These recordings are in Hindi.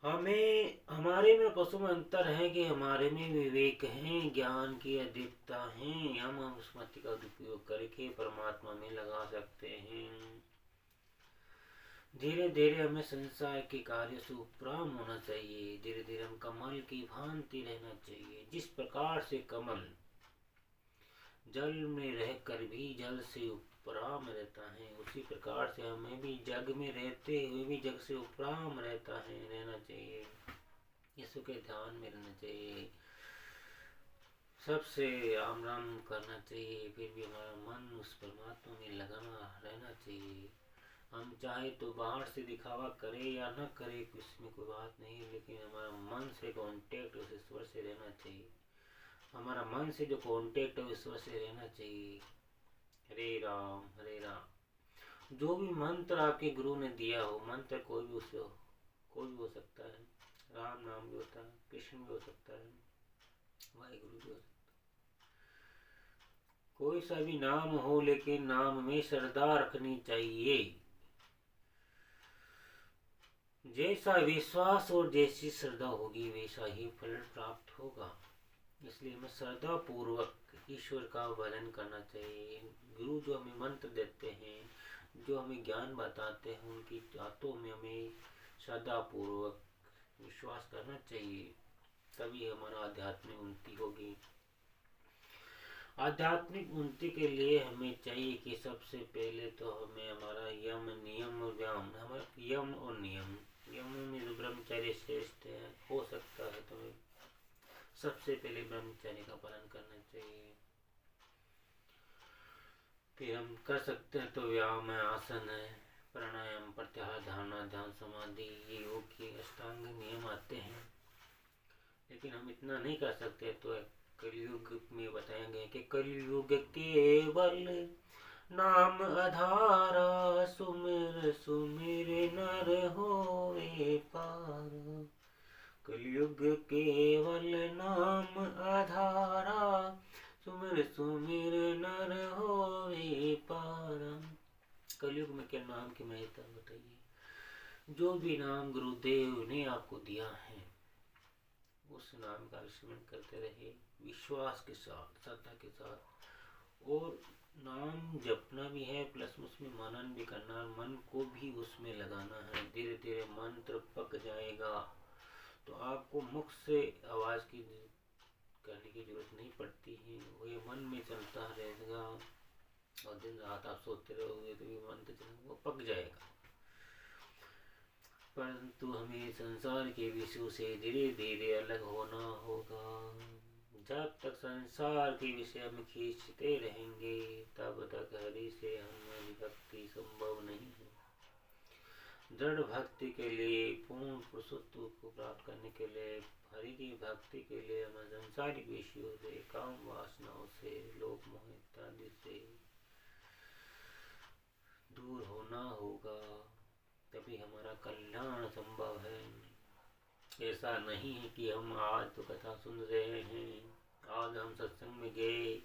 हमें हमारे में पशु में अंतर है कि हमारे में विवेक है, ज्ञान की अधिकता है। हम उस मति का उपयोग करके परमात्मा में लगा सकते हैं। धीरे धीरे हमें संसार के कार्य से उपराम होना चाहिए। धीरे धीरे हम कमल की भांति रहना चाहिए। जिस प्रकार से कमल जल में रहकर भी जल से उपराम रहता है, उसी प्रकार से हमें भी जग में रहते हुए भी जग से उपराम रहना चाहिए। यीशु के ध्यान में रहना चाहिए, सबसे राम राम करना चाहिए। फिर भी हमारा मन उस परमात्मा में लगना रहना चाहिए। हम चाहे तो बाहर से दिखावा करे या न करे, इसमें कोई बात नहीं, लेकिन हमारा मन से कांटेक्ट उस ईश्वर से रहना चाहिए। हमारा मन से जो कांटेक्ट है ईश्वर से रहना चाहिए। हरे राम हरे राम। जो भी मंत्र आपके गुरु ने दिया हो, मंत्र कोई भी उसे हो, कोई भी हो सकता है। राम नाम भी होता है, कृष्ण भी हो सकता है, वाहिगुरु भी हो सकता है। कोई सा भी नाम हो, लेकिन नाम में श्रद्धा रखनी चाहिए। जैसा विश्वास और जैसी श्रद्धा होगी वैसा ही फल प्राप्त होगा। इसलिए हमें श्रद्धा पूर्वक ईश्वर का भजन करना चाहिए। गुरु जो हमें मंत्र देते हैं, जो हमें ज्ञान बताते हैं, उनकी बातों में हमें श्रद्धा पूर्वक विश्वास करना चाहिए। तभी हमारा आध्यात्मिक उन्नति होगी। आध्यात्मिक उन्नति के लिए हमें चाहिए कि सबसे पहले तो हमें हमारा यम नियम और व्यायाम, हमारा यम और नियम, यम में जो ब्रह्मचर्य श्रेष्ठ है, हो सकता है तो सबसे पहले ब्रह्मचर्य का पालन करना चाहिए। फिर हम कर सकते हैं तो व्यायाम है, आसन है, प्राणायाम, प्रत्याहार, धारणा, ध्यान, समाधि, ये योग के अष्टांग नियम आते हैं। लेकिन हम इतना नहीं कर सकते तो कलयुग में बताएंगे कि कलयुग केवल नाम आधारा, सुमिर सुमिर नर होवे पार। कलयुग केवल नाम आधारा, सुमिर सुमिर नर होवे पार। कलयुग में क्या नाम की महत्ता बताइए। जो भी नाम गुरुदेव ने आपको दिया है उस नाम का स्मरण करते रहे, विश्वास के साथ, श्रद्धा के साथ। और नाम जपना भी है, प्लस उसमें मनन भी करना, मन को भी उसमें लगाना है। धीरे धीरे मंत्र पक जाएगा तो आपको मुख से आवाज की करने की जरूरत नहीं पड़ती है, वो ये मन में चलता रहेगा। और दिन रात आप सोते रहोगे तो ये मंत्र वो पक जाएगा। परंतु हमें संसार के विषयों से धीरे धीरे अलग होना होगा। जब तक संसार के विषय हम खींचते रहेंगे तब तक हरि से हमारी भक्ति संभव नहीं है। दृढ़ भक्ति के लिए, पूर्ण पुरुषत्व को प्राप्त करने के लिए, हरि की भक्ति के लिए हमें संसारिक विषयों से, काम वासनाओं से, लोक मोह इत्यादि से दूर होना होगा। तभी हमारा कल्याण संभव है। ऐसा नहीं है कि हम आज तो कथा सुन रहे हैं, आज हम सत्संग में गए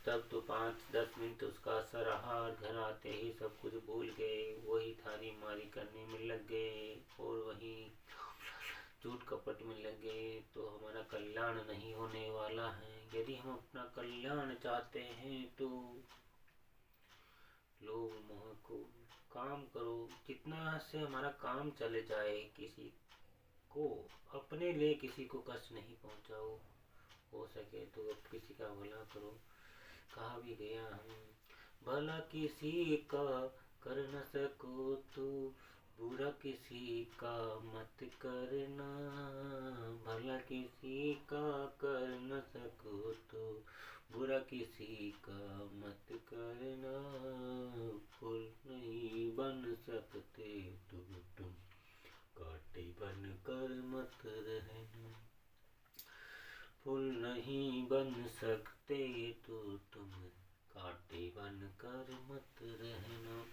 तब तो 5-10 मिनट उसका असर रहा, घर आते ही सब कुछ भूल गए, वही थारी मारी करने में लग गए और वही झूठ कपट में लग गए, तो हमारा कल्याण नहीं होने वाला है। यदि हम अपना कल्याण चाहते हैं तो लोभ मोह को काम करो, जितना से हमारा काम चले जाए। किसी को अपने लिए किसी को कष्ट नहीं पहुंचाओ, हो सके तो किसी का भला करो। कहा भी गया हम, भला किसी का कर न सको तो बुरा किसी का मत करना। भला किसी का कर न सको तो बुरा किसी का मत करना। फूल नहीं बन सकते तो तुम कांटे बन कर मत रहना। फूल नहीं बन सकते तो तुम कांटे बन कर मत रहना।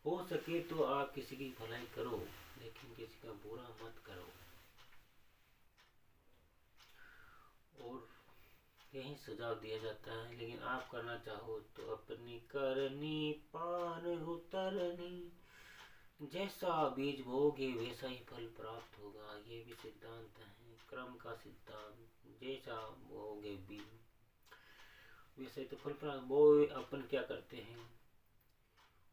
हो सके तो आप किसी की भलाई करो, लेकिन किसी का बुरा मत करो। और यही सुझाव दिया जाता है। लेकिन आप करना चाहो तो अपनी करनी पार उतरनी, जैसा बीज बोओगे वैसा ही फल प्राप्त होगा, ये भी सिद्धांत है, क्रम का सिद्धांत। जैसा बोओगे बीज वैसे तो फल प्राप्त। बोए अपन क्या करते हैं,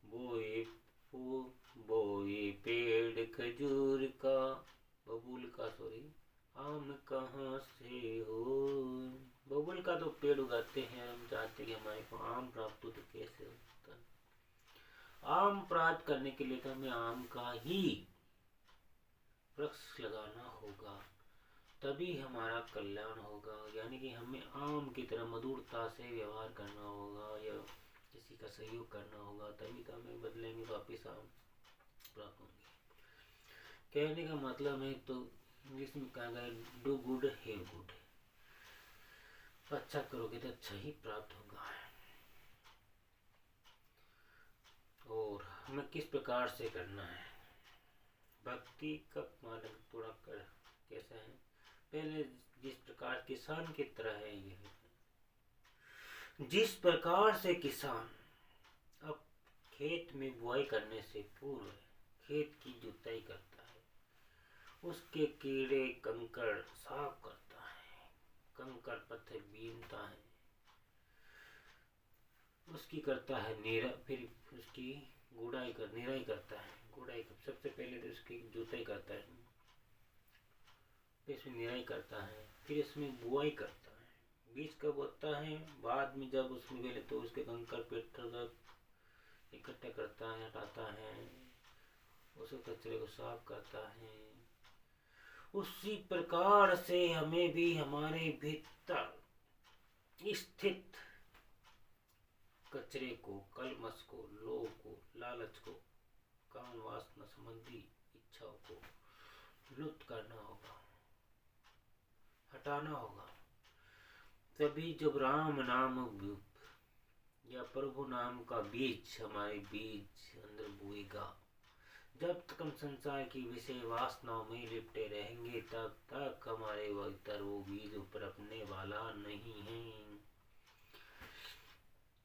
बोए बोए पेड़ खजूर का, बबूल का सॉरी, आम कहाँ से हो। बबूल का तो पेड़ उगाते हैं, हम चाहते हैं कि हमारे को आम प्राप्त हो, तो कैसे होता है। आम प्राप्त करने के लिए तो हमें आम का ही वृक्ष लगाना होगा, तभी हमारा कल्याण होगा। यानी कि हमें आम की तरह मधुरता से व्यवहार करना होगा या किसी का सहयोग करना होगा, तभी तो हमें बदले में वापिस आम प्राप्त होंगे। कहने का मतलब है तो इंग्लिश में कहा गया डू गुड हैव गुड, अच्छा करोगे तो अच्छा ही प्राप्त होगा। और हमें किस प्रकार से करना है, भक्ति का मार्ग थोड़ा कैसा है। पहले जिस प्रकार किसान की तरह है, ये जिस प्रकार से किसान अब खेत में बुआई करने से पूर्व खेत की जुताई करता है, उसके कीड़े कंकड़ साफ करता है, कंकड़ पत्थर बीनता है, उसकी करता है फिर उसकी निराई करता है। गुड़ाई सबसे पहले तो उसकी जुताई करता है, फिर इसमें निराई करता है, फिर इसमें बुआई करता है। बीज कब होता है, बाद में जब उसमें पहले तो उसके कंकड़ पत्थर इकट्ठा करता है, हटाता है, उस कचरे को साफ करता है। उसी प्रकार से हमें भी हमारे भीतर स्थित कचरे को, कलमश को, लोभ को, लालच को, काम वासना संबंधी इच्छाओं को लुप्त करना होगा, हटाना होगा। तभी जब राम नाम या प्रभु नाम का बीज हमारे बीज अंदर बोएगा, जब तक हम संसार की विषय वासनाओं में लिपटे रहेंगे तब तक हमारे भीतर वो बीज उपरपने वाला नहीं है।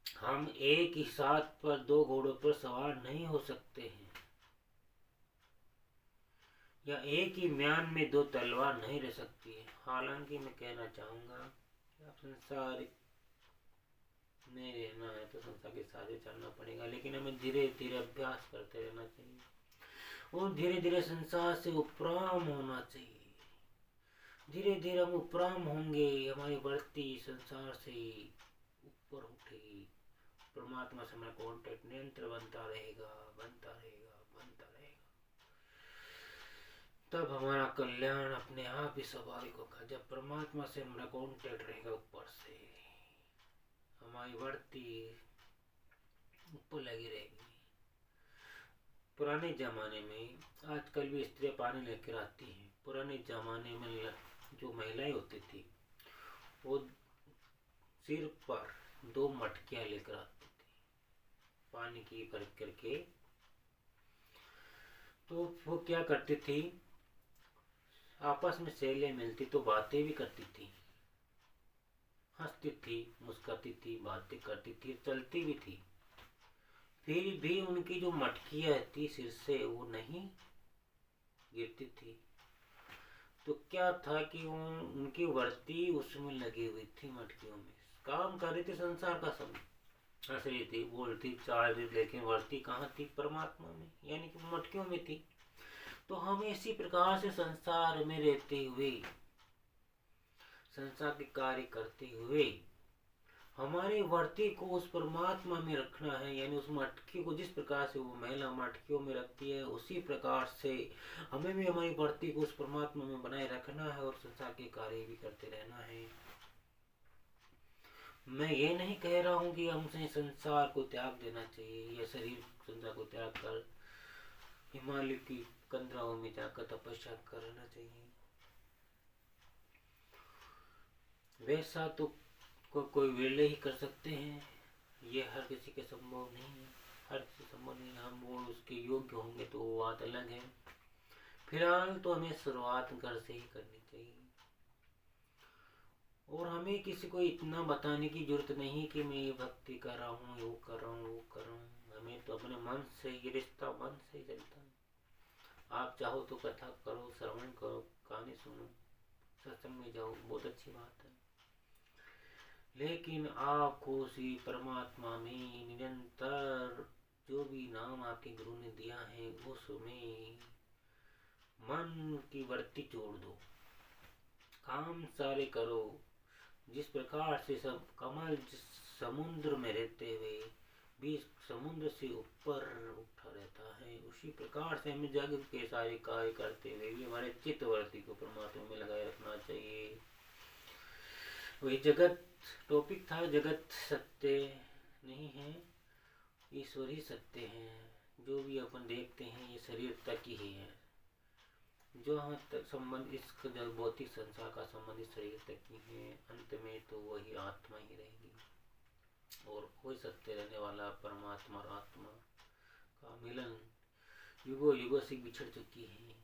हम एक ही साथ पर दो घोड़ों पर सवार नहीं हो सकते हैं, या एक ही म्यान में दो तलवार नहीं रह सकती है। हालांकि मैं कहना चाहूंगा कि आप संसार में रहना है तो संसार के साथ ही चलना पड़ेगा, लेकिन हमें धीरे धीरे अभ्यास करते रहना चाहिए और धीरे धीरे संसार से उपराम होना चाहिए। धीरे धीरे हम उपराम होंगे, हमारी बढ़ती संसार से ऊपर उठेगी, परमात्मा से हमारा कॉन्टेक्ट निरंतर बनता रहेगा, बनता रहेगा, बनता रहेगा। तब हमारा कल्याण अपने आप ही स्वाभाविक होगा। जब परमात्मा से हमारा कॉन्टेक्ट रहेगा, ऊपर से हमारी बढ़ती ऊपर लगी रहेगी। पुराने जमाने में, आजकल भी स्त्रियां पानी लेकर आती हैं, पुराने जमाने में जो महिलाएं होती थी वो सिर पर दो मटकियां लेकर आती थी पानी की भर करके। तो वो क्या करती थी, आपस में सहेलियां मिलती तो बातें भी करती थी, हंसती थी, मुस्कुराती थी, बातें करती थी, चलती भी थी। फिर भी उनकी जो मटकियां थी सिर से वो नहीं गिरती थी। तो क्या था कि उनकी वर्ती उसमें लगी हुई थी, मटकियों में काम कर रही थी, संसार का सब हंस रही थी, बोलती चाल रही, लेकिन वर्ती कहाँ थी, परमात्मा में, यानी कि मटकियों में थी। तो हमें इसी प्रकार से संसार में रहते हुए, संसार के कार्य करते हुए हमारे वर्ती को उस परमात्मा में रखना है। यानी उस मटकी को जिस प्रकार से वो महिला मटकियों में रखती है, उसी प्रकार से हमें भी हमारी वर्ती को उस परमात्मा में बनाए रखना है और संसार के कार्य भी करते रहना है। मैं ये नहीं कह रहा हूँ कि हमसे संसार को त्याग देना चाहिए या शरीर संसार को त्याग कर हिमालय की कंदराओं में जाकर तपस्या करना चाहिए। वैसा तो कोई वेले ही कर सकते हैं, ये हर किसी के संभव नहीं है, हर किसी संभव नहीं है। हम वो उसके योग्य होंगे तो वो बात अलग है। फिलहाल तो हमें शुरुआत घर से ही करनी चाहिए और हमें किसी को इतना बताने की जरूरत नहीं कि मैं ये भक्ति कर रहा हूँ, वो कर रहा हूँ, वो कर रहा हूँ। हमें तो अपने मन से, ये रिश्ता मन से ही चलता है। आप चाहो तो कथा करो, श्रवण करो, कहानी सुनो, सत्संग में जाओ, बहुत अच्छी बात है। लेकिन आपको उसी परमात्मा में निरंतर जो भी नाम आपके गुरु ने दिया है उसमें मन की वृत्ति जोड़ दो, काम सारे करो। जिस प्रकार से सब कमल जिस समुद्र में रहते हुए भी समुद्र से ऊपर उठा रहता है, उसी प्रकार से हमें जगत के सारे कार्य करते हुए भी हमारे चित्तवृत्ति को परमात्मा में लगाए रखना चाहिए। वही जगत टॉपिक था, जगत सत्य नहीं है, ईश्वर ही सत्य है। जो भी अपन देखते हैं ये शरीर तक ही है, जो हम तक संबंध इस भौतिक संसार का संबंध इस शरीर तक ही है। अंत में तो वही आत्मा ही रहेगी और कोई सत्य रहने वाला परमात्मा और आत्मा का मिलन युगों युगों से बिछड़ चुकी है।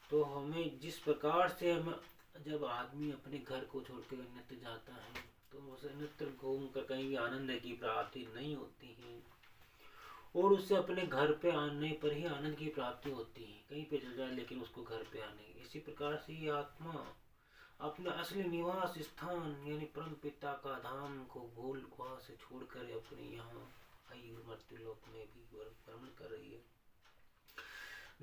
तो हमें जिस प्रकार से हम जब आदमी अपने घर को छोड़कर अन्यत्र जाता है तो उसे अन्यत्र घूम कर कहीं भी आनंद की प्राप्ति नहीं होती है, और उससे अपने घर पे आने पर ही आनंद की प्राप्ति होती है। कहीं पे चल जाए लेकिन उसको घर पे आने, इसी प्रकार से ये आत्मा अपना असली निवास स्थान यानी परम पिता का धाम को भूल वहाँ से छोड़कर अपने यहाँ आयु मृत्यु लोक में भी भ्रमण कर रही है।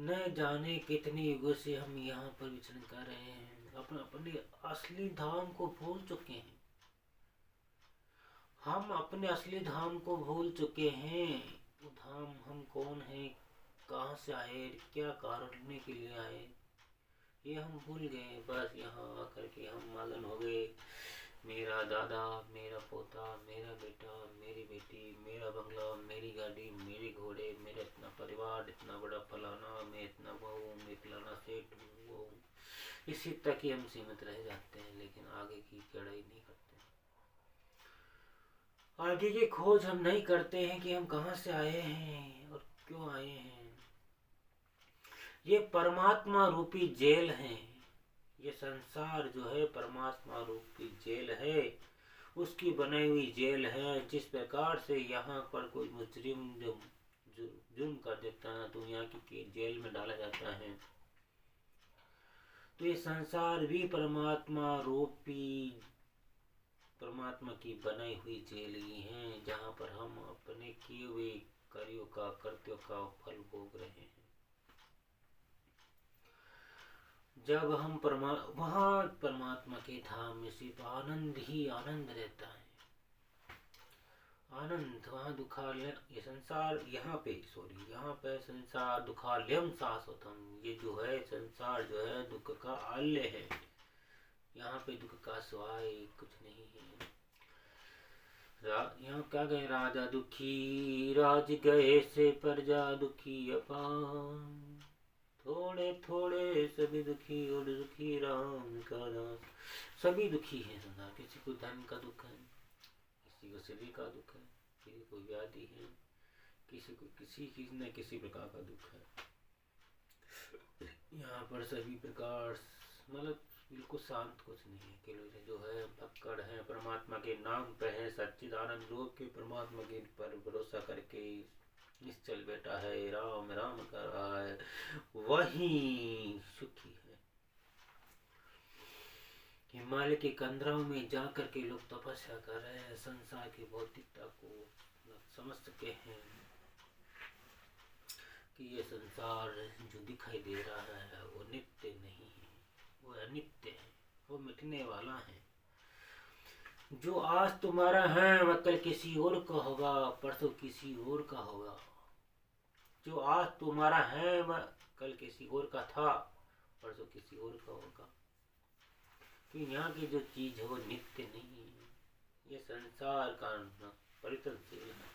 न जाने कितने युगों से हम यहाँ पर विचरण कर रहे हैं, अपने असली धाम को भूल चुके हैं। हम अपने असली धाम को भूल चुके हैं। वो धाम हम कौन है, कहाँ से आए, क्या कारण के लिए आए, ये हम भूल गए। बस यहाँ आकर के हम मगन हो गए, मेरा दादा, मेरा पोता, मेरा बेटा, मेरी बेटी, मेरा बंगला, मेरी गाड़ी, मेरे घोड़े, मेरा इतना परिवार, इतना बड़ा फलाना, मैं इतना बहू, मैं फलाना सेठ हूँ, इसी तक ही हम सीमित रह जाते हैं। लेकिन आगे की चढ़ाई नहीं करते, आगे की खोज हम नहीं करते हैं कि हम कहाँ से आए हैं और क्यों आए हैं। ये परमात्मा रूपी जेल है, ये संसार जो है परमात्मा रूपी जेल है, उसकी बनाई हुई जेल है। जिस प्रकार से यहाँ पर कोई मुजरिम जो जुर्म कर देता है तो यहाँ की जेल में डाला जाता है, तो ये संसार भी परमात्मा रूपी परमात्मा की बनाई हुई जेल ही है, जहाँ पर हम अपने किए हुए कार्यों का कर्तव्यों का फल भोग रहे हैं। जब हम वहाँ परमात्मा के धाम में सिर्फ आनंद ही आनंद रहता है, आनंद। वहाँ दुखालय ये संसार यहाँ पे संसार दुखालयम शाश्वतम, ये जो है संसार जो है दुख का आल्य है, यहाँ पे दुख का सिवाय कुछ नहीं है। यहाँ क्या गए, राजा दुखी राज गए से प्रजा दुखी अपान, थोड़े थोड़े सभी दुखी और दुखी राम का दास। सभी दुखी है संसार, किसी को धन का दुख है, किसी को शरीर का दुख है, किसी को व्याधि है, किसी को किसी न किसी प्रकार का दुख है। यहाँ पर सभी प्रकार मतलब बिल्कुल शांत कुछ नहीं है। केवल जो है पकड़ है परमात्मा के नाम पे है, सच्चिदानंद रूप के परमात्मा के पर भरोसा करके निश्चल बैठा है, राम राम कर रहा है, वही सुखी है। हिमालय के कंदराओं में जाकर के लोग तपस्या कर रहे हैं, संसार की भौतिकता को समझ सके हैं कि ये संसार जो दिखाई दे रहा है वो नित्य नहीं है, वो अनित्य है, वो मिटने वाला है। जो आज तुम्हारा है वह कल किसी और का होगा, परसों किसी और का होगा। जो आज तुम्हारा है वह कल किसी और का था, परसों किसी और का होगा। कि यहाँ की जो चीज है वो नित्य नहीं है, ये संसार का परिवर्तनशील है।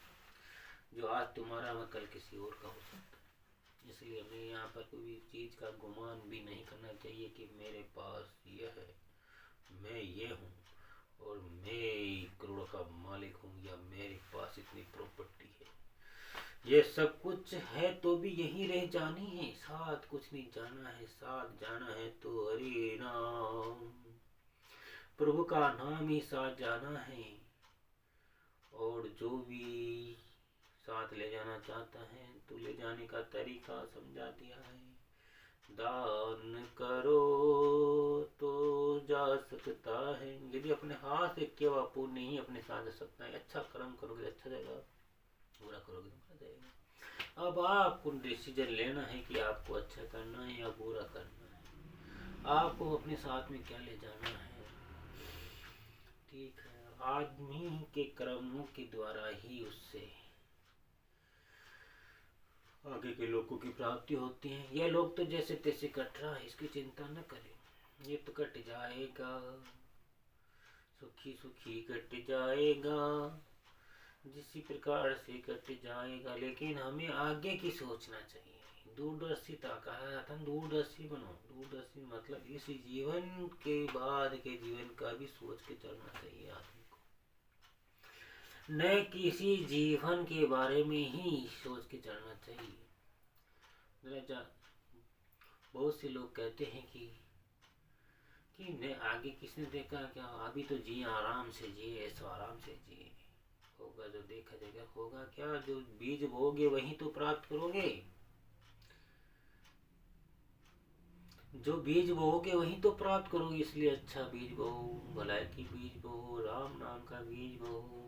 जो आज तुम्हारा वह कल किसी और का हो सकता है। इसलिए हमें यहाँ पर कोई चीज का गुमान भी नहीं करना चाहिए कि मेरे पास यह है, मैं ये हूँ और मैं करोड़ों का मालिक हूँ, या मेरे पास इतनी प्रॉपर्टी है। ये सब कुछ है तो भी यही रह जानी है, साथ कुछ नहीं जाना है। साथ जाना है तो हरि नाम, प्रभु का नाम ही साथ जाना है। और जो भी साथ ले जाना चाहता है तो ले जाने का तरीका समझा दिया है। दान करो तो जा सकता है। यदि अपने हाथ से किया हुआ पुण्य ही अपने साथ जा सकता है। अच्छा कर्म करोगे अच्छा जाएगा, बुरा करोगे तो बुरा जाएगा। अब आपको डिसीजन लेना है कि आपको अच्छा करना है या बुरा करना है, आपको अपने साथ में क्या ले जाना है। ठीक है, आदमी के कर्मों के द्वारा ही उससे आगे के लोगों की प्राप्ति होती है। यह लोग तो जैसे तैसे कट रहा है, इसकी चिंता न करें, ये तो कट जाएगा, सुखी सुखी कट जाएगा, जिसी प्रकार से कट जाएगा। लेकिन हमें आगे की सोचना चाहिए, दूरदर्शिता कहा जाता है, दूरदर्शी बनो। दूरदर्शी मतलब इस जीवन के बाद के जीवन का भी सोच के चलना चाहिए आदमी को, न किसी जीवन के बारे में ही सोच के चलना चाहिए। बहुत से लोग कहते हैं कि ने आगे किसने देखा क्या, अभी तो जिए, आराम से जिए, ऐसा आराम से जिए, होगा जो देखा जाएगा। होगा क्या, जो बीज बोओगे वही तो प्राप्त करोगे, जो बीज बोओगे वही तो प्राप्त करोगे। इसलिए अच्छा बीज बोओ, भलाई की बीज बोओ, राम नाम का बीज बोओ,